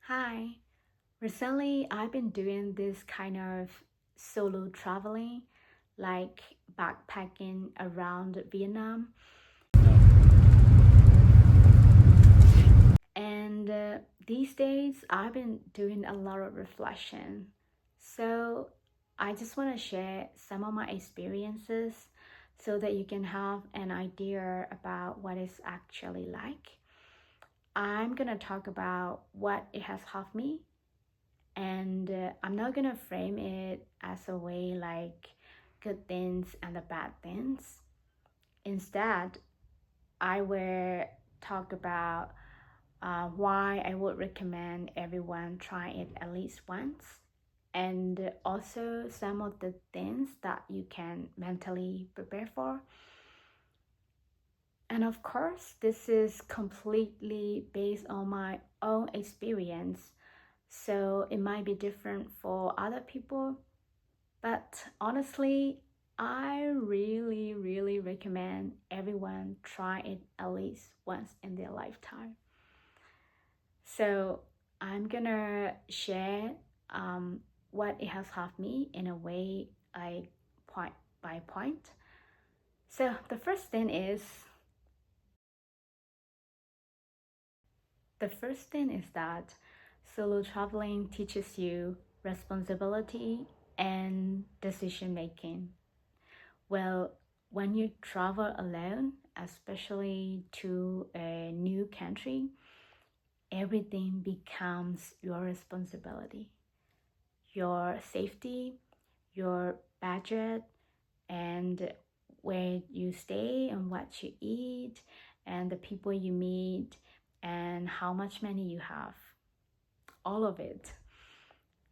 Hi. Recently, I've been doing this kind of solo traveling, like backpacking around Vietnam. And these days, I've been doing a lot of reflection. So I just want to share some of my experiences so that you can have an idea about what it's actually like. I'm going to talk about what it has helped me, and I'm not gonna frame it as a way like good things and the bad things. Instead, I will talk about why I would recommend everyone try it at least once, and also some of the things that you can mentally prepare for. And of course, this is completely based on my own experience, so it might be different for other people. But honestly, I really recommend everyone try it at least once in their lifetime. So I'm gonna share what it has helped me in a way like point by point. So the first thing is that solo traveling teaches you responsibility and decision making. Well, when you travel alone, especially to a new country, everything becomes your responsibility. Your safety, your budget, and where you stay and what you eat, and the people you meet, and how much money you have. All of it.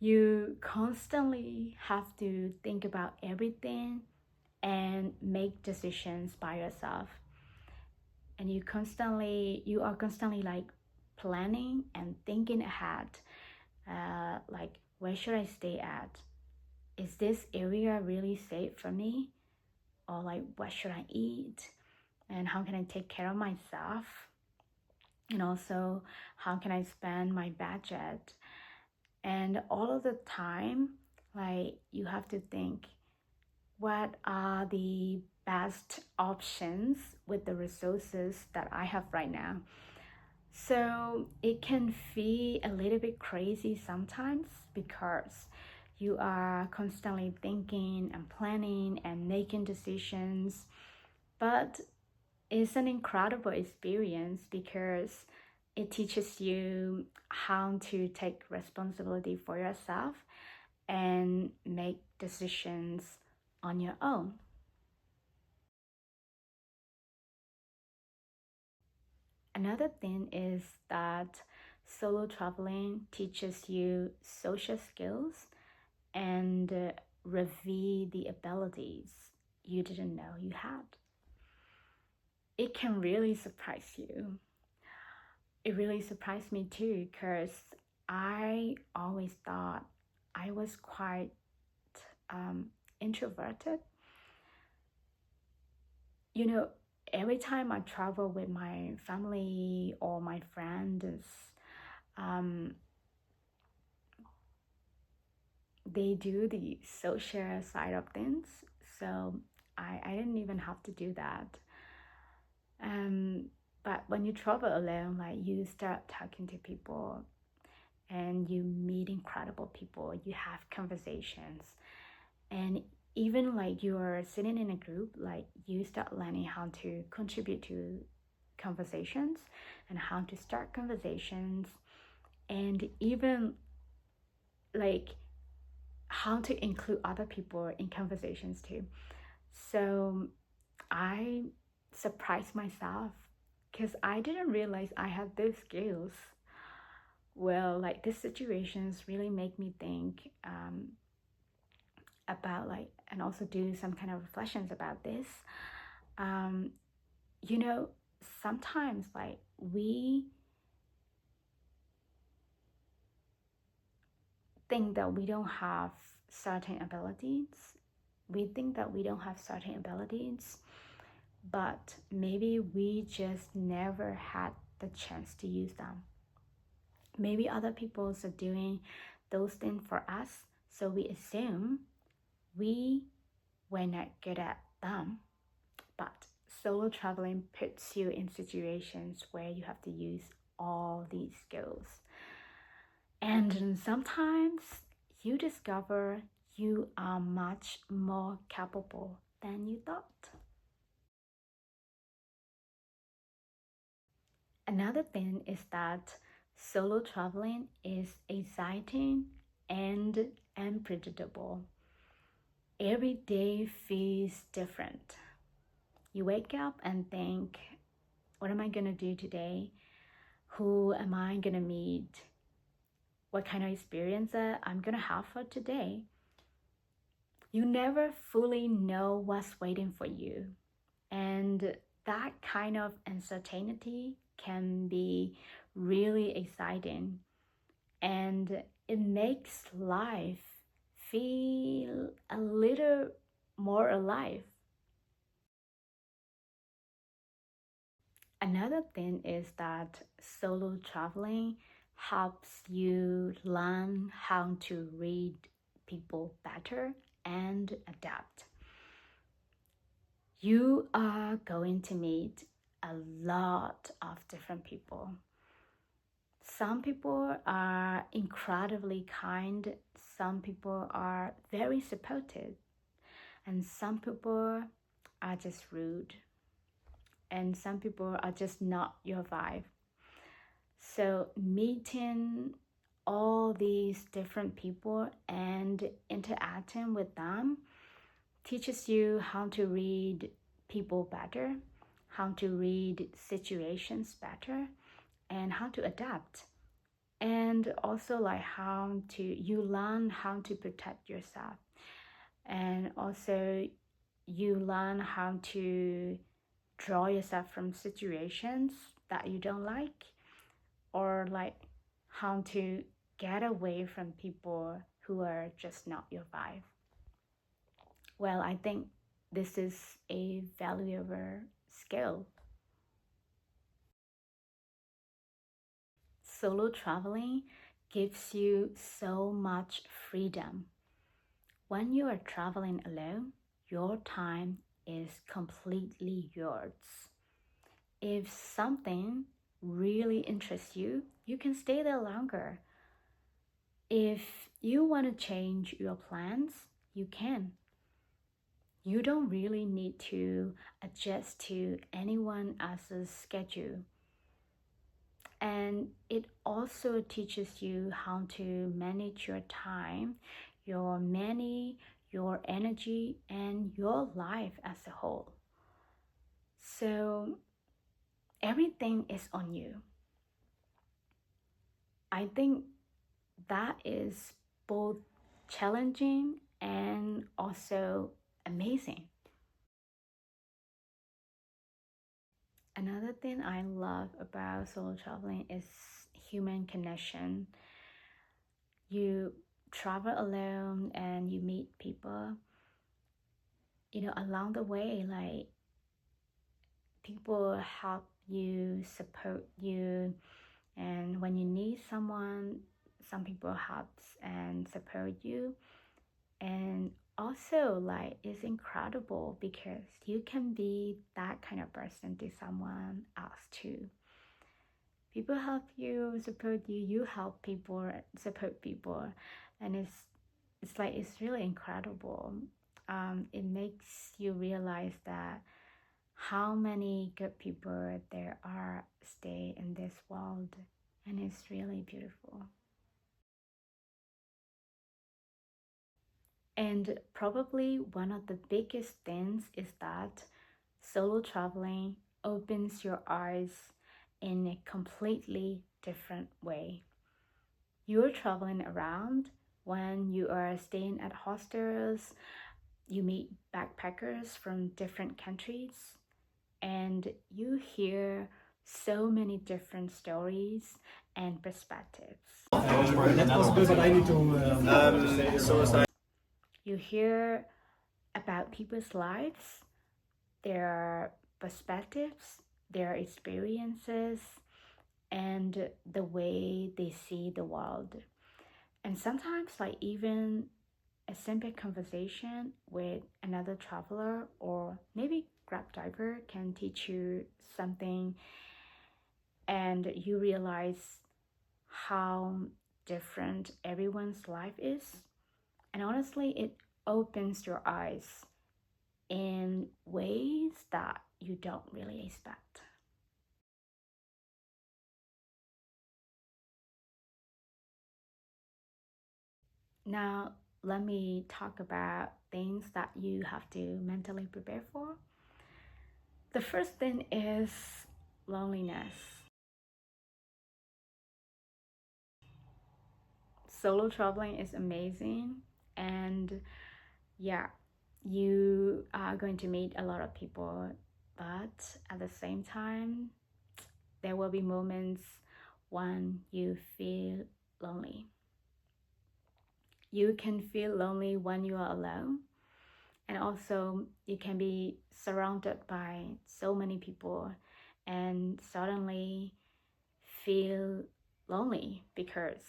You constantly have to think about everything and make decisions by yourself, and you are constantly like planning and thinking ahead, like where should I stay at, is this area really safe for me, or like what should I eat, and how can I take care of myself, and also how can I spend my budget. And all of the time, like you have to think, what are the best options with the resources that I have right now. So it can feel a little bit crazy sometimes because you are constantly thinking and planning and making decisions, but it's an incredible experience because it teaches you how to take responsibility for yourself and make decisions on your own. Another thing is that solo traveling teaches you social skills and reveal the abilities you didn't know you had. It can really surprise you. It really surprised me too because I always thought I was quite introverted. You know, every time I travel with my family or my friends, um, they do the social side of things. So I didn't even have to do that. Um, but when you travel alone, like you start talking to people and you meet incredible people, you have conversations, and even like you're sitting in a group, like you start learning how to contribute to conversations and how to start conversations, and even like how to include other people in conversations too. So I surprised myself because I didn't realize I had those skills. Well, like these situations really make me think about like, and also do some kind of reflections about this. Um, you know, sometimes like we think that we don't have certain abilities. We think that we don't have certain abilities, but maybe we just never had the chance to use them. Maybe other people are doing those things for us, so we assume we were not good at them. But solo traveling puts you in situations where you have to use all these skills. And sometimes you discover you are much more capable than you thought. Another thing is that solo traveling is exciting and unpredictable. Every day feels different. You wake up and think, what am I gonna do today? Who am I gonna meet? What kind of experience I'm gonna have for today? You never fully know what's waiting for you. And that kind of uncertainty can be really exciting, and it makes life feel a little more alive. Another thing is that solo traveling helps you learn how to read people better and adapt. You are going to meet a lot of different people. Some people are incredibly kind, some people are very supportive, and some people are just rude, and some people are just not your vibe. So, meeting all these different people and interacting with them teaches you how to read people better, how to read situations better, and how to adapt. And also like how to you learn how to protect yourself. And also you learn how to draw yourself from situations that you don't like, or like how to get away from people who are just not your vibe. Well, I think this is a valuable skill. Solo traveling gives you so much freedom. When you are traveling alone, your time is completely yours. If something really interests you, you can stay there longer. If you want to change your plans, you can. You don't really need to adjust to anyone else's schedule. And it also teaches you how to manage your time, your money, your energy, and your life as a whole. So everything is on you. I think that is both challenging and also amazing. Another thing I love about solo traveling is human connection. You travel alone and you meet people, along the way, like people help you, support you, and when you need someone, some people helps and support you. And also like it's incredible because you can be that kind of person to someone else too. People help you, support you, you help people, support people, and it's like it's really incredible. It makes you realize that how many good people there are stay in this world, and it's really beautiful. And probably one of the biggest things is that solo traveling opens your eyes in a completely different way. You're traveling around when you are staying at hostels, you meet backpackers from different countries, and you hear so many different stories and perspectives. That was good, but I need to. You hear about people's lives, their perspectives, their experiences, and the way they see the world. And sometimes, like, even a simple conversation with another traveler or maybe Grab driver can teach you something, and you realize how different everyone's life is. And honestly, it opens your eyes in ways that you don't really expect. Now, let me talk about things that you have to mentally prepare for. The first thing is loneliness. Solo traveling is amazing, and yeah, you are going to meet a lot of people, but at the same time, there will be moments when you feel lonely. You can feel lonely when you are alone, and also you can be surrounded by so many people and suddenly feel lonely because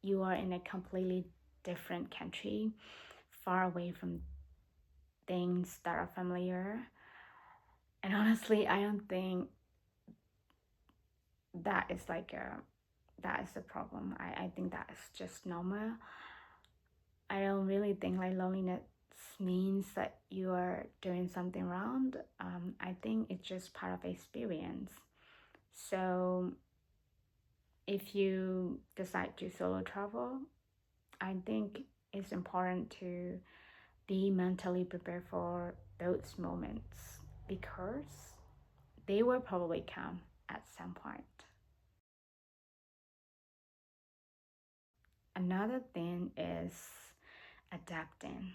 you are in a completely different country, far away from things that are familiar. And honestly, I don't think that is that is the problem. I think that is just normal. I don't really think like loneliness means that you are doing something wrong. I think it's just part of experience. So if you decide to solo travel, I think it's important to be mentally prepared for those moments because they will probably come at some point. Another thing is adapting.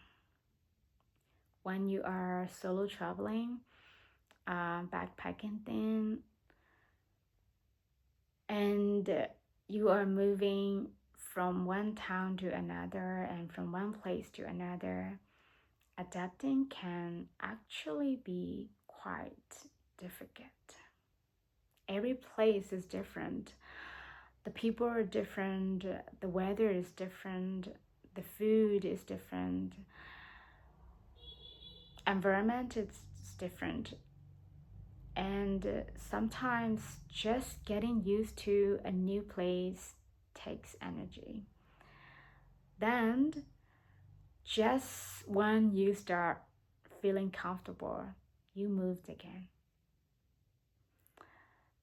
When you are solo traveling, backpacking thing, and you are moving from one town to another and from one place to another, adapting can actually be quite difficult. Every place is different. The people are different, the weather is different, the food is different, environment is different. And sometimes just getting used to a new place takes energy. Then, just when you start feeling comfortable, you moved again.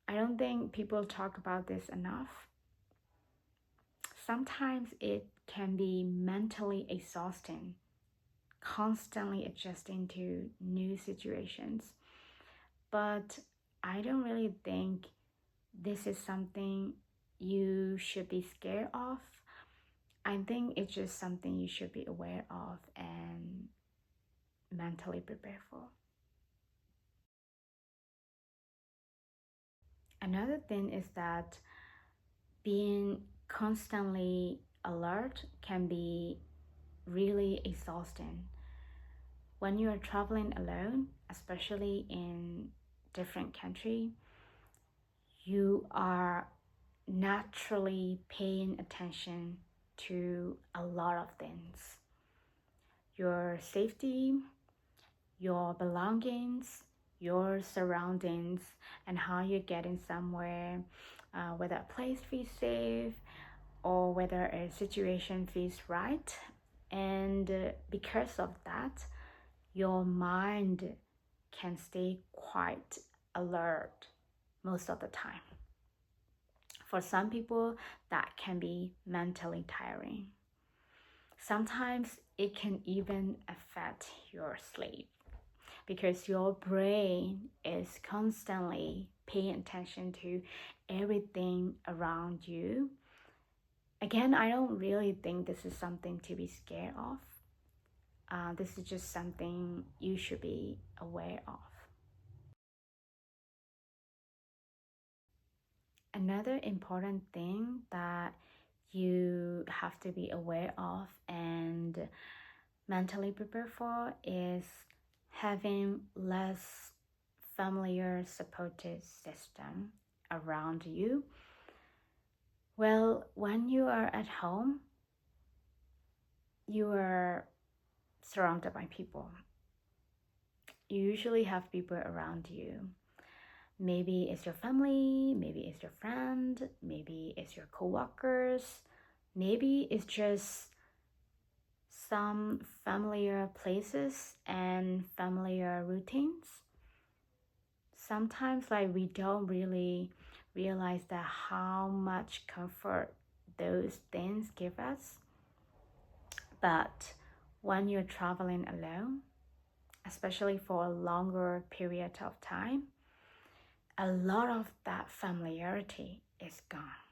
I don't think people talk about this enough. Sometimes it can be mentally exhausting, constantly adjusting to new situations. But I don't really think this is something you should be scared of. I think it's just something you should be aware of and mentally prepare for. Another thing is that being constantly alert can be really exhausting. When you are traveling alone, especially in different country, you are naturally paying attention to a lot of things. Your safety, your belongings, your surroundings, and how you're getting somewhere, whether a place feels safe or whether a situation feels right. And because of that, your mind can stay quite alert most of the time. For some people, that can be mentally tiring. Sometimes it can even affect your sleep because your brain is constantly paying attention to everything around you. Again, I don't really think this is something to be scared of. This is just something you should be aware of. Another important thing that you have to be aware of and mentally prepare for is having less familiar supportive system around you Well, when you are at home, you are surrounded by people. You usually have people around you. Maybe it's your family, maybe it's your friend, maybe it's your coworkers, maybe it's just some familiar places and familiar routines. Sometimes like we don't really realize that how much comfort those things give us. But when you're traveling alone, especially for a longer period of time, a lot of that familiarity is gone.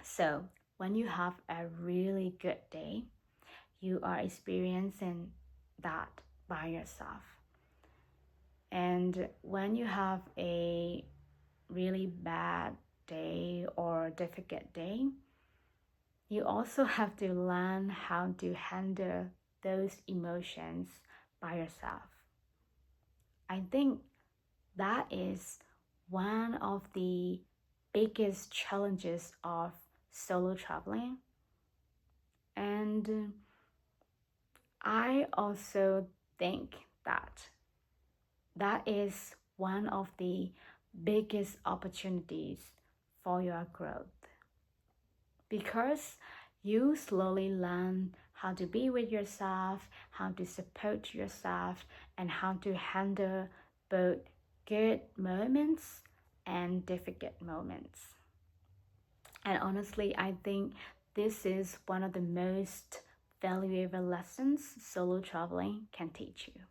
So when you have a really good day, you are experiencing that by yourself. And when you have a really bad day or difficult day, you also have to learn how to handle those emotions by yourself. I think that is one of the biggest challenges of solo traveling. And I also think that that is one of the biggest opportunities for your growth because you slowly learn how to be with yourself, how to support yourself, and how to handle both good moments and difficult moments. And honestly, I think this is one of the most valuable lessons solo traveling can teach you.